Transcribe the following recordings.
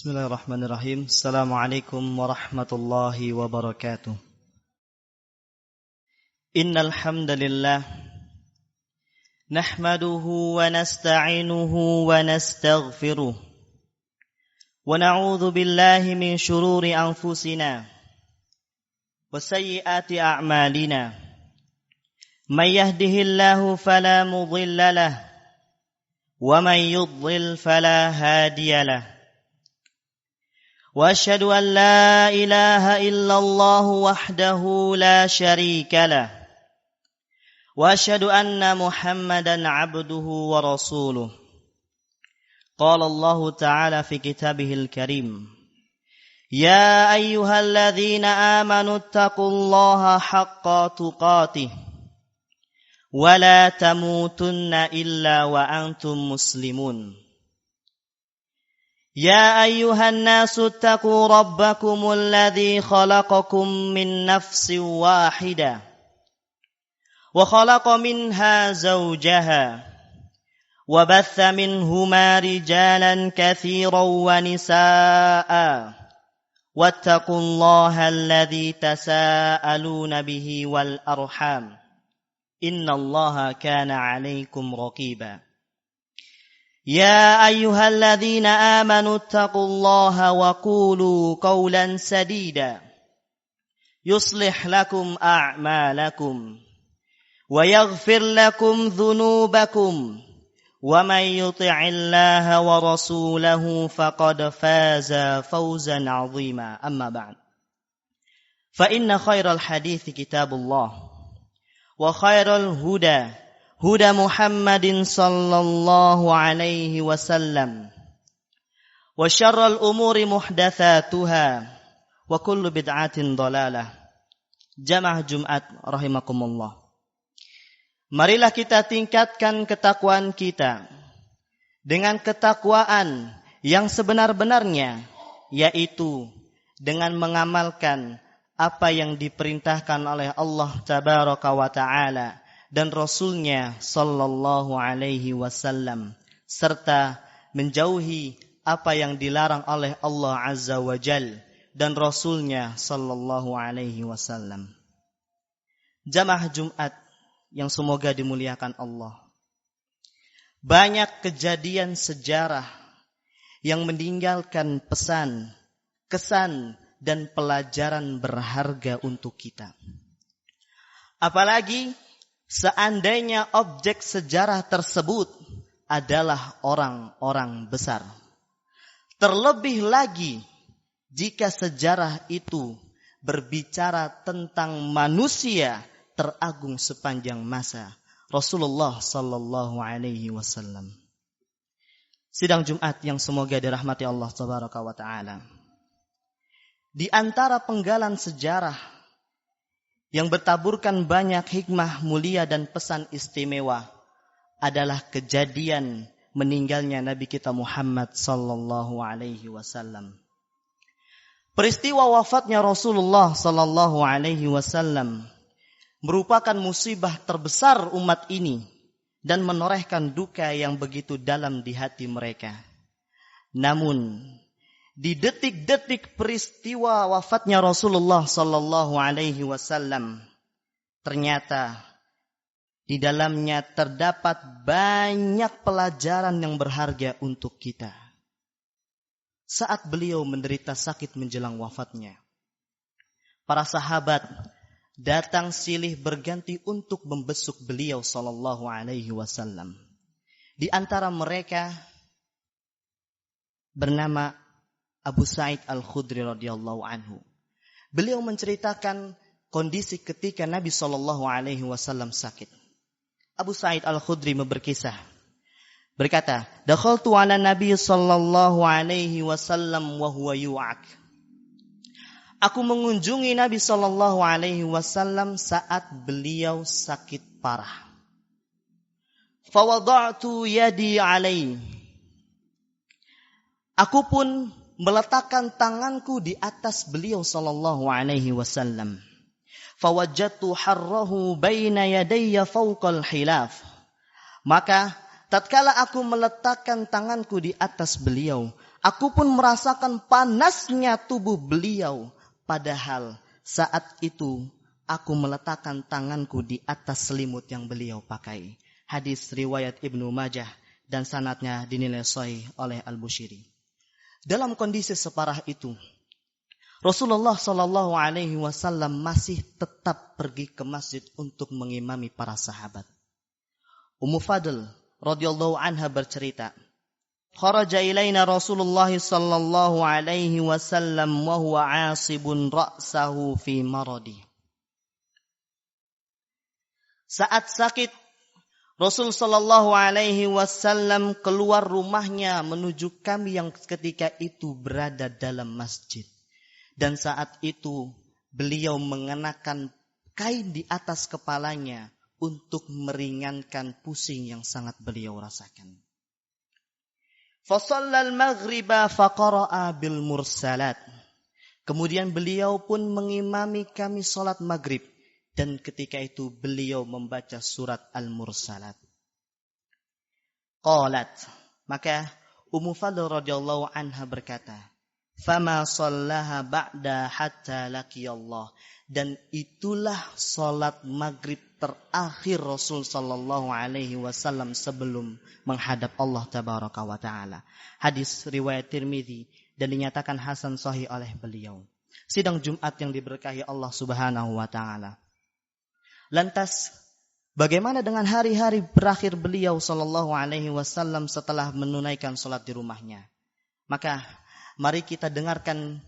Bismillahirrahmanirrahim. Assalamualaikum warahmatullahi wabarakatuh. Innal hamdalillah nahmaduhu wa nasta'inuhu wa nastaghfiruh wa na'udzu billahi min shururi anfusina wa sayyiati a'malina. May yahdihillahu fala mudilla lahu wa may yudlil fala hadiya lahu. وأشهد أن لا إله إلا الله وحده لا شريك له وأشهد أن محمدا عبده ورسوله. قال الله تعالى في كتابه الكريم: يا أيها الذين آمنوا اتقوا الله حق تقاته ولا تموتن إلا وأنتم مسلمون. يا أيها الناس اتقوا ربكم الذي خلقكم من نفس واحدة وخلق منها زوجها وبث منهما رجالا كثيرا ونساء واتقوا الله الذي تساءلون به والأرحام إن الله كان عليكم رقيبا. يا أيها الذين آمنوا اتقوا الله وقولوا قولا سديدا يصلح لكم أعمالكم ويغفر لكم ذنوبكم ومن يطع الله ورسوله فقد فاز فوزا عظيما. أما بعد فإن خير الحديث كتاب الله وخير الهدى هدى محمد صلى الله عليه وسلم وشر الأمور محدثاتها وكل بدعة ضلالة. Jamaah Jumat rahimakumullah. Marilah kita tingkatkan ketakwaan kita dengan ketakwaan yang sebenar-benarnya, yaitu dengan mengamalkan apa yang diperintahkan oleh Allah Tabaraka wa Ta'ala dan Rasulnya sallallahu alaihi wasallam, serta menjauhi apa yang dilarang oleh Allah Azza wa Jal dan Rasulnya sallallahu alaihi wasallam. Jamaah Jumat yang semoga dimuliakan Allah. Banyak kejadian sejarah yang meninggalkan pesan, kesan dan pelajaran berharga untuk kita. Apalagi seandainya objek sejarah tersebut adalah orang-orang besar. Terlebih lagi jika sejarah itu berbicara tentang manusia teragung sepanjang masa, Rasulullah sallallahu alaihi wasallam. Sidang Jumat yang semoga dirahmati Allah Tabaraka wa Ta'ala. Di antara penggalan sejarah yang bertaburkan banyak hikmah mulia dan pesan istimewa adalah kejadian meninggalnya Nabi kita Muhammad sallallahu alaihi wasallam. Peristiwa wafatnya Rasulullah sallallahu alaihi wasallam merupakan musibah terbesar umat ini dan menorehkan duka yang begitu dalam di hati mereka. Namun di detik-detik peristiwa wafatnya Rasulullah sallallahu alaihi wasallam, ternyata di dalamnya terdapat banyak pelajaran yang berharga untuk kita. Saat beliau menderita sakit menjelang wafatnya, para sahabat datang silih berganti untuk membesuk beliau sallallahu alaihi wasallam. Di antara mereka bernama Abu Sa'id Al-Khudri radhiyallahu anhu. Beliau menceritakan kondisi ketika Nabi sallallahu alaihi wasallam sakit. Abu Sa'id Al-Khudri berkisah, berkata, "Dakhaltu 'ala Nabi sallallahu alaihi wasallam wa huwa yu'ak." Aku mengunjungi Nabi sallallahu alaihi wasallam saat beliau sakit parah. Fa wada'tu yadi 'alaihi. Aku pun meletakkan tanganku di atas beliau sallallahu alaihi wasallam. Fawajjatu harrahu baina yadayya fawqal hilaf. Maka tatkala aku meletakkan tanganku di atas beliau, Aku pun merasakan panasnya tubuh beliau. Padahal saat itu aku meletakkan tanganku di atas selimut yang beliau pakai. Hadis riwayat Ibnu Majah dan sanadnya dinilai sahih oleh Al-Bushiri. Dalam kondisi separah itu, Rasulullah Shallallahu Alaihi Wasallam masih tetap pergi ke masjid untuk mengimami para sahabat. Ummu Fadl radhiyallahu anha bercerita, "Kharaja ilaina Rasulullah sallallahu alaihi wasallam wa huwa 'asibun ra'sahu fi maradi." Saat sakit, Rasul sallallahu alaihi wasallam keluar rumahnya menuju kami yang ketika itu berada dalam masjid. Dan saat itu beliau mengenakan kain di atas kepalanya untuk meringankan pusing yang sangat beliau rasakan. Fasallal maghriba faqara'a bil mursalat. Kemudian beliau pun mengimami kami salat maghrib. Dan ketika itu beliau membaca surat Al-Mursalat. Qalat. Maka Ummu Fadl radhiyallahu anha berkata, "Fama sallaha ba'da hatta laqiyallah." Dan itulah salat maghrib terakhir Rasul sallallahu alaihi wasallam sebelum menghadap Allah tabaraka wa taala. Hadis riwayat Tirmidzi dan dinyatakan hasan sahih oleh beliau. Sidang Jumat yang diberkahi Allah Subhanahu wa taala. Lantas bagaimana dengan hari-hari berakhir beliau sallallahu alaihi wasallam setelah menunaikan salat di rumahnya? Maka mari kita dengarkan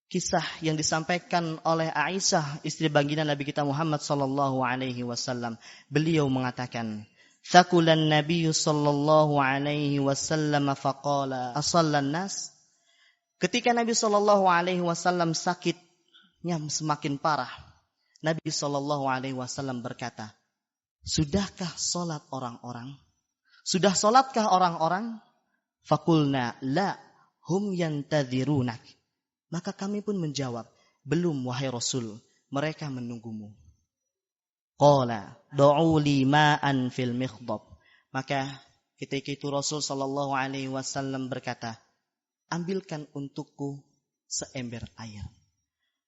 kisah yang disampaikan oleh Aisyah, istri baginda Nabi kita Muhammad sallallahu alaihi wasallam. Beliau mengatakan, "Thaqulan Nabi sallallahu alaihi wasallam faqala, asallan nas?" Ketika Nabi sallallahu alaihi wasallam sakitnya semakin parah, Nabi sallallahu alaihi wasallam berkata, "Sudahkah salat orang-orang? Sudah salatkah orang-orang?" Faqulna, "La, hum yantadhirunak." Maka kami pun menjawab, "Belum wahai Rasul, mereka menunggumu." Qala, "Du'u li ma'an fil mikhdab." Maka ketika itu Rasul sallallahu alaihi wasallam berkata, "Ambilkan untukku seember air."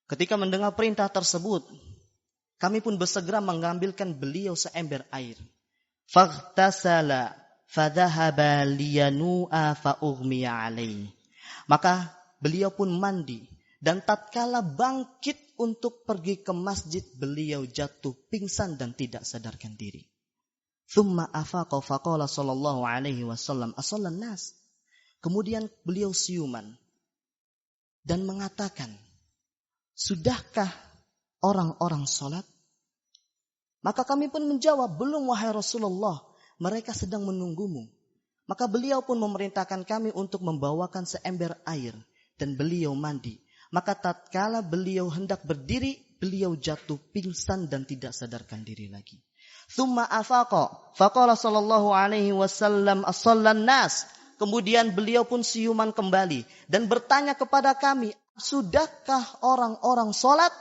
Ketika mendengar perintah tersebut, kami pun bersegera mengambilkan beliau seember air. Faghtasala fadhahaba liyanu'a fa'ughmiya alaihi. Maka beliau pun mandi dan tatkala bangkit untuk pergi ke masjid, beliau jatuh pingsan dan tidak sadarkan diri. Thumma afaqa faqala sallallahu alaihi wasallam, "Asallan nas." Kemudian beliau siuman dan mengatakan, "Sudahkah orang-orang salat?" Maka kami pun menjawab, "Belum wahai Rasulullah, mereka sedang menunggumu." Maka beliau pun memerintahkan kami untuk membawakan seember air dan beliau mandi. Maka tatkala beliau hendak berdiri, beliau jatuh pingsan dan tidak sadarkan diri lagi. Tsumma afaqa faqala sallallahu alaihi wasallam, "Asallan nas." Kemudian beliau pun siuman kembali dan bertanya kepada kami, "Sudahkah orang-orang salat?"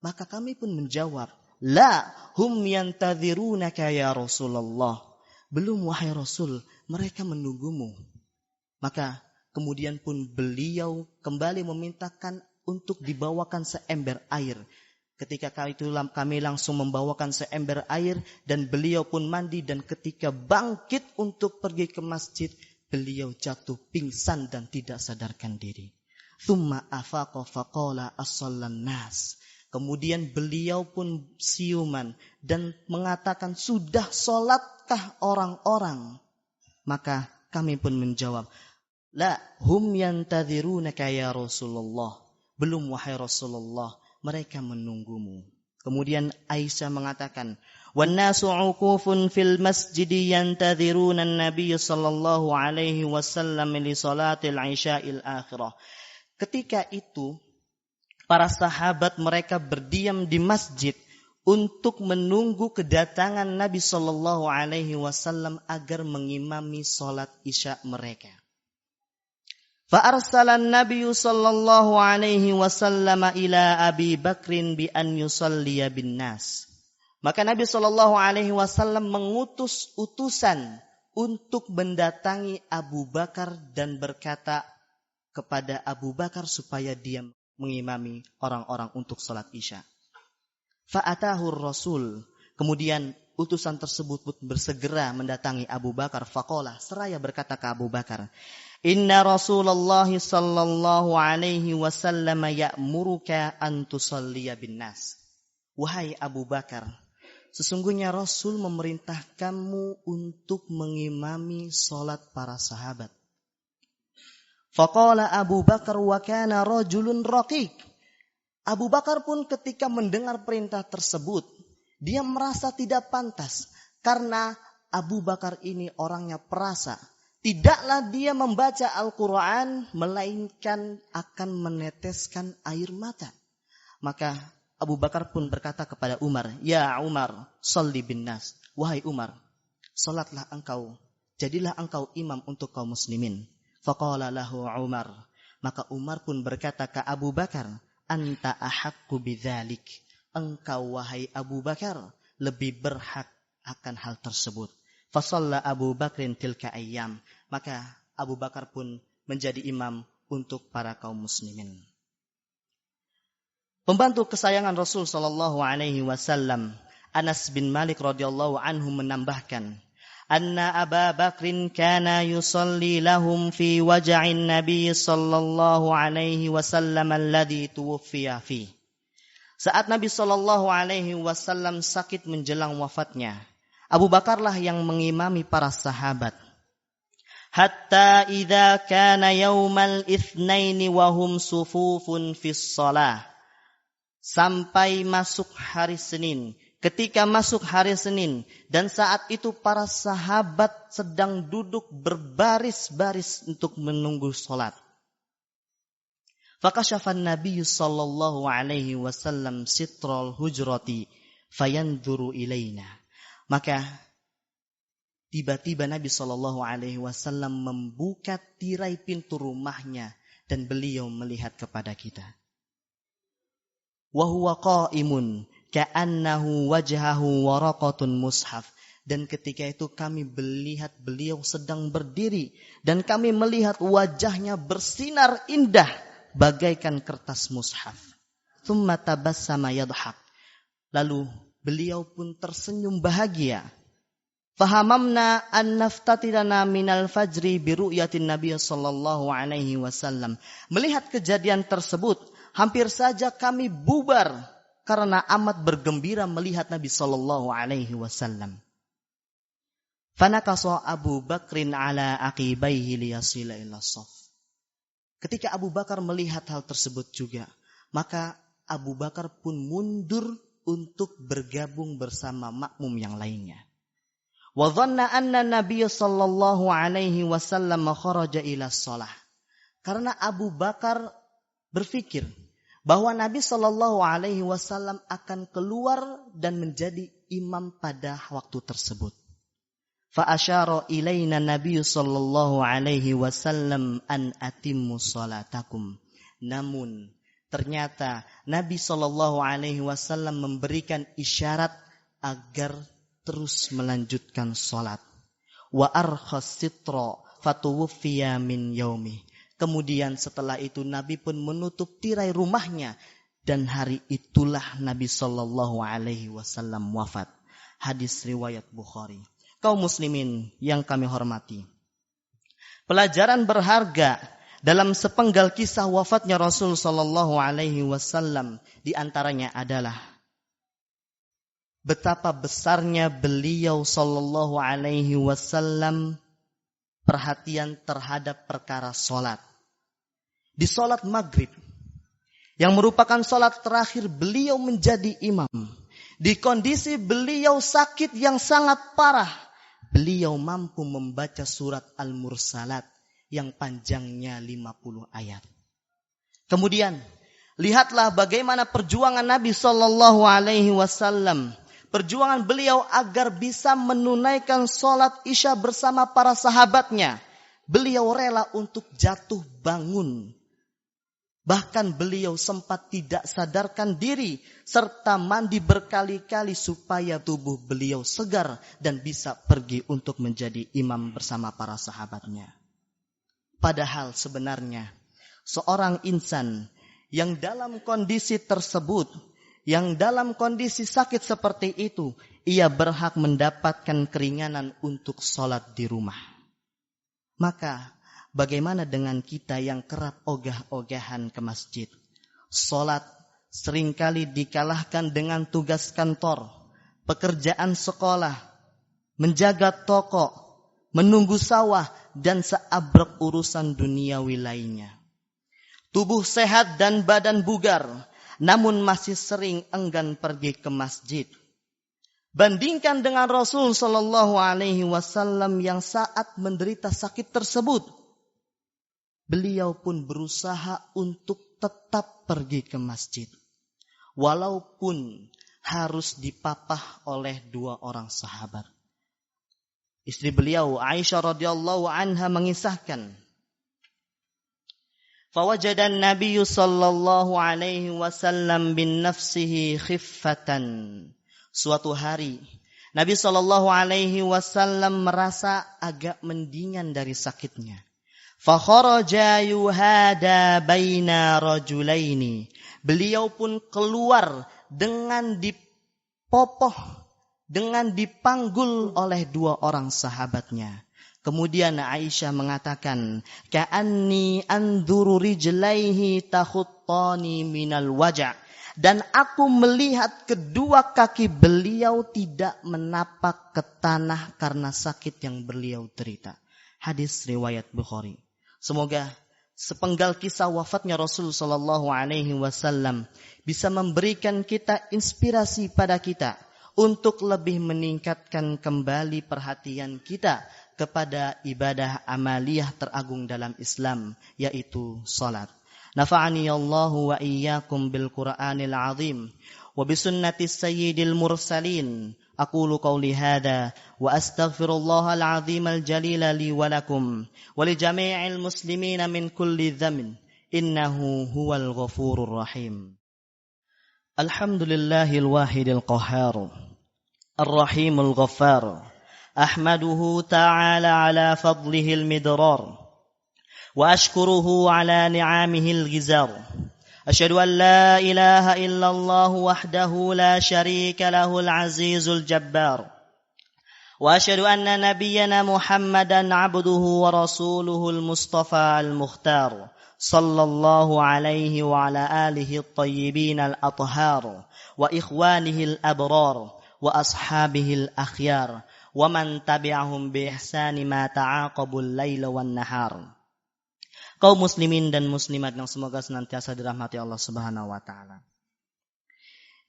Maka kami pun menjawab, "La, hum yantadhirunaka ya Rasulullah." Belum wahai Rasul, mereka menunggumu. Maka kemudian pun beliau kembali memintakan untuk dibawakan seember air. Ketika kami langsung membawakan seember air dan beliau pun mandi, dan ketika bangkit untuk pergi ke masjid, beliau jatuh pingsan dan tidak sadarkan diri. Tsumma afaqa faqala asallan nas. Kemudian beliau pun siuman dan mengatakan, "Sudah salatkah orang-orang?" Maka kami pun menjawab, "La, hum yantadhirunaka ya Rasulullah." Belum wahai Rasulullah, mereka menunggumu. Kemudian Aisyah mengatakan, "Wan nasu 'uqufun fil masjid yantadhiruna an-nabiy sallallahu alaihi wasallam li salatil 'isya'il akhirah." Ketika itu para sahabat mereka berdiam di masjid untuk menunggu kedatangan Nabi sallallahu alaihi wasallam agar mengimami salat Isya mereka. Fa arsala an-nabiy sallallahu alaihi wasallam ila Abi Bakrin bi an yusalliya bin nas. Maka Nabi sallallahu alaihi wasallam mengutus utusan untuk mendatangi Abu Bakar dan berkata kepada Abu Bakar supaya dia mengimami orang-orang untuk sholat Isya. Fa'atahur Rasul. Kemudian utusan tersebut bersegera mendatangi Abu Bakar. Faqala, seraya berkata ke Abu Bakar, Inna Rasulullah sallallahu alaihi wasallam ya'muruka an tusalliya bin nas. Wahai Abu Bakar, sesungguhnya Rasul memerintahkanmu untuk mengimami sholat para sahabat. Faqala Abu Bakar wa kana rajulun raqiq. Abu Bakar pun ketika mendengar perintah tersebut, dia merasa tidak pantas karena Abu Bakar ini orangnya perasa. Tidaklah dia membaca Al-Quran melainkan akan meneteskan air mata. Maka Abu Bakar pun berkata kepada Umar, Ya Umar, sholli bin nas. Wahai Umar, salatlah engkau, jadilah engkau imam untuk kaum muslimin. Faqala lahu Umar. Maka Umar pun berkata ke Abu Bakar, Anta ahaqqu bidzalik. Engkau wahai Abu Bakar lebih berhak akan hal tersebut. Fasalla Abu Bakrin tilka ayyam. Maka Abu Bakar pun menjadi imam untuk para kaum muslimin. Pembantu kesayangan Rasul sallallahu alaihi wasallam, Anas bin Malik radhiyallahu anhu menambahkan, Anna Abu Bakrin kana yusalli lahum fi waja'in Nabi sallallahu alaihi wasallam alladhi tuwfiya fi. Saat Nabi sallallahu alaihi wasallam sakit menjelang wafatnya, Abu Bakarlah yang mengimami para sahabat. Hatta idza kana yaumal itsnaini wa hum sufufun fis shalah. Sampai masuk hari Senin. Ketika masuk hari Senin dan saat itu para sahabat sedang duduk berbaris-baris untuk menunggu salat. Fakashafan Nabi sallallahu alaihi wasallam sitral hujrati fayanzuru ilaina. Maka tiba-tiba Nabi sallallahu alaihi wasallam membuka tirai pintu rumahnya dan beliau melihat kepada kita. Wa huwa qa'imun ka'annahu wajhahu waraqatun mushaf. Dan ketika itu kami melihat beliau sedang berdiri dan kami melihat wajahnya bersinar indah bagaikan kertas mushaf. Tsumma tabassama yadhhak. Lalu beliau pun tersenyum bahagia. Fahamamna an naftatirana minal fajri bi ru'yatin Nabiy sallallahu alaihi wasallam. Melihat kejadian tersebut, hampir saja kami bubar karena amat bergembira melihat Nabi sallallahu alaihi wasallam. Fanakasa Abu Bakrin ala aqibaihi liyasila ila shaf. Ketika Abu Bakar melihat hal tersebut juga, maka Abu Bakar pun mundur untuk bergabung bersama makmum yang lainnya. Wa dhanna anna Nabiy sallallahu alaihi wasallam kharaja ila shalah. Karena Abu Bakar berpikir bahwa Nabi sallallahu alaihi wasallam akan keluar dan menjadi imam pada waktu tersebut. Fa asyara ilaina Nabi sallallahu alaihi wasallam an atimmu salatakum. Namun ternyata Nabi sallallahu alaihi wasallam memberikan isyarat agar terus melanjutkan salat. Wa arkhas sitra fatuwfiya min yaumi. Kemudian setelah itu Nabi pun menutup tirai rumahnya dan hari itulah Nabi sallallahu alaihi wasallam wafat. Hadis riwayat Bukhari. Kaum muslimin yang kami hormati. Pelajaran berharga dalam sepenggal kisah wafatnya Rasul sallallahu alaihi wasallam di antaranya adalah betapa besarnya beliau sallallahu alaihi wasallam perhatian terhadap perkara salat. Di salat maghrib, yang merupakan salat terakhir beliau menjadi imam. Di kondisi beliau sakit yang sangat parah, beliau mampu membaca surat Al-Mursalat yang panjangnya 50 ayat. Kemudian, lihatlah bagaimana perjuangan Nabi sallallahu alaihi wasallam. Perjuangan beliau agar bisa menunaikan salat Isya bersama para sahabatnya. Beliau rela untuk jatuh bangun. Bahkan beliau sempat tidak sadarkan diri serta mandi berkali-kali supaya tubuh beliau segar dan bisa pergi untuk menjadi imam bersama para sahabatnya. Padahal sebenarnya seorang insan yang dalam kondisi tersebut, yang dalam kondisi sakit seperti itu, ia berhak mendapatkan keringanan untuk sholat di rumah. Maka bagaimana dengan kita yang kerap ogah-ogahan ke masjid? Sholat seringkali dikalahkan dengan tugas kantor, pekerjaan sekolah, menjaga toko, menunggu sawah, dan seabrek urusan duniawi lainnya. Tubuh sehat dan badan bugar, namun masih sering enggan pergi ke masjid. Bandingkan dengan Rasul Shallallahu Alaihi Wasallam yang saat menderita sakit tersebut, beliau pun berusaha untuk tetap pergi ke masjid, walaupun harus dipapah oleh 2 orang sahabat. Istri beliau Aisyah radhiyallahu anha mengisahkan, فوجد النبي صلى الله عليه وسلم بنفسه خفة. Suatu hari Nabi sallallahu alaihi wasallam merasa agak mendingan dari sakitnya. Fakharaja yuhada baina rajulaini. Beliau pun keluar dengan dipopoh, dengan dipanggul oleh 2 orang sahabatnya. Kemudian Aisyah mengatakan, ka'anni anzuru rijlaihi takhuttani minal waja'. Dan aku melihat kedua kaki beliau tidak menapak ke tanah karena sakit yang beliau derita. Hadis riwayat Bukhari. Semoga sepenggal kisah wafatnya Rasul sallallahu alaihi wasallam bisa memberikan kita inspirasi pada kita untuk lebih meningkatkan kembali perhatian kita kepada ibadah amaliyah teragung dalam Islam, yaitu salat. Nafa'ani Allahu wa iyyakum bil Qur'anil azim wa bi sunnati sayyidil mursalin. Aqulu qawli hadha wa astaghfirullahal azimul jalila li wa lakum wa li jami'il muslimina min kulli dhanbin innahu huwal ghafurur rahim. Alhamdulillahil wahidil qahhar ar-rahimul ghaffar. أحمده تعالى على فضله المدرار وأشكره على نعمه الغزار أشهد أن لا إله إلا الله وحده لا شريك له العزيز الجبار وأشهد أن نبينا محمدا عبده ورسوله المصطفى المختار صلى الله عليه وعلى آله الطيبين الأطهار وإخوانه الأبرار وأصحابه الأخيار وَمَنْ تَبِعَهُمْ بِإِحْسَانِ مَا تَعَاقَبُوا اللَّيْلَ وَالنَّهَارِ. Kaum muslimin dan muslimat yang semoga senantiasa dirahmati Allah Subhanahu wa taala.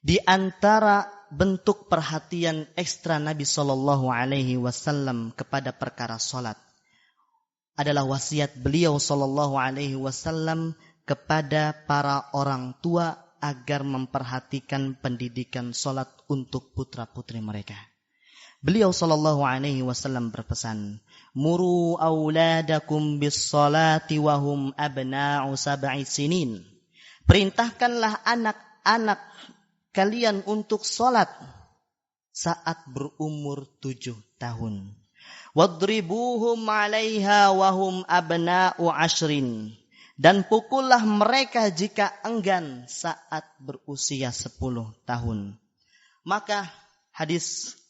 Di antara bentuk perhatian ekstra Nabi sallallahu alaihi wasallam kepada perkara salat adalah wasiat beliau sallallahu alaihi wasallam kepada para orang tua agar memperhatikan pendidikan salat untuk putra-putri mereka. Beliau sallallahu alaihi wasallam berpesan, "Muru auladakum bis-shalati wa hum abna'u 7 sinin." Perintahkanlah anak-anak kalian untuk salat saat berumur 7 tahun. Wadribuhum 'alaiha wa hum abna'u 10. Dan pukullah mereka jika enggan saat berusia 10 tahun. Maka hadis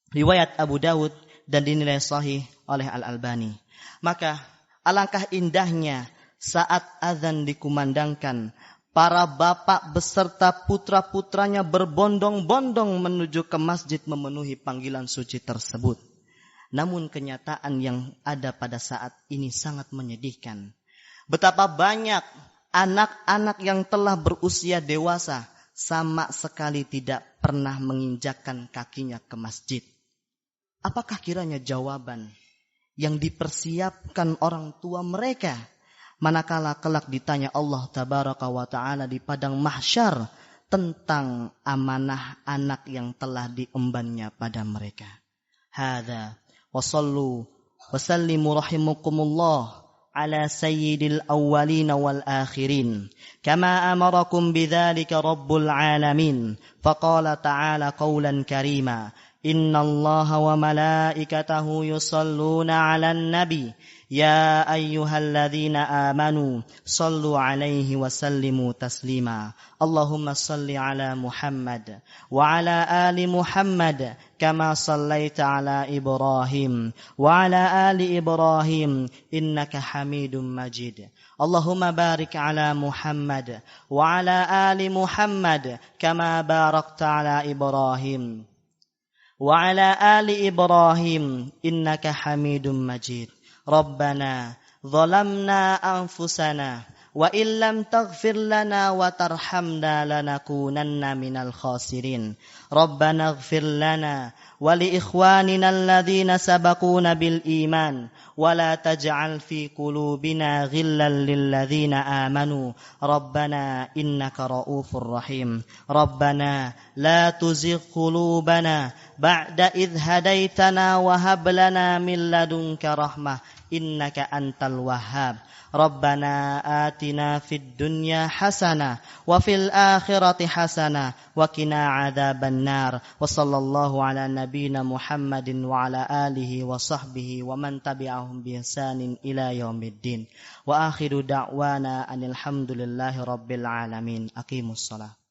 riwayat Abu Dawud dan dinilai sahih oleh Al-Albani. Maka alangkah indahnya saat azan dikumandangkan, para bapak beserta putra-putranya berbondong-bondong menuju ke masjid memenuhi panggilan suci tersebut. Namun kenyataan yang ada pada saat ini sangat menyedihkan. Betapa banyak anak-anak yang telah berusia dewasa sama sekali tidak pernah menginjakkan kakinya ke masjid. Apakah kiranya jawaban yang dipersiapkan orang tua mereka manakala kelak ditanya Allah Tabaraka wa Ta'ala di padang mahsyar tentang amanah anak yang telah diembannya pada mereka? Hadza wa sallu wa sallimu rahimakumullah على سيد الأولين والآخرين كما أمركم بذلك رب العالمين فقال تعالى قولا كريما إن الله وملائكته يصلون على النبي يا أيها الذين آمنوا صلوا عليه وسلموا تسليما اللهم صل على محمد وعلى آل محمد كما صليت على إبراهيم وعلى آل إبراهيم إنك حميد مجيد اللهم بارك على محمد وعلى آل محمد كما باركت على إبراهيم وعلى آل إبراهيم إنك حميد مجيد ربنا ظلمنا أنفسنا وإن لم تغفر لنا وترحمنا لنكونن من الخاسرين ربنا اغفر لنا ولإخواننا الذين سبقونا بالإيمان ولا تجعل في قلوبنا غلا للذين آمنوا ربنا إنك رؤوف رحيم ربنا لا تزغ قلوبنا بعد إذ هديتنا وهب لنا من لدنك رحمة إنك أنت الوهاب ربنا آتنا في الدنيا حسنة وفي الآخرة حسنة وقنا عذاب النار وصلى الله على نبينا محمد وعلى آله وصحبه ومن تبعهم بإحسان إلى يوم الدين وآخر دعوانا أن الحمد لله رب العالمين أقيموا الصلاة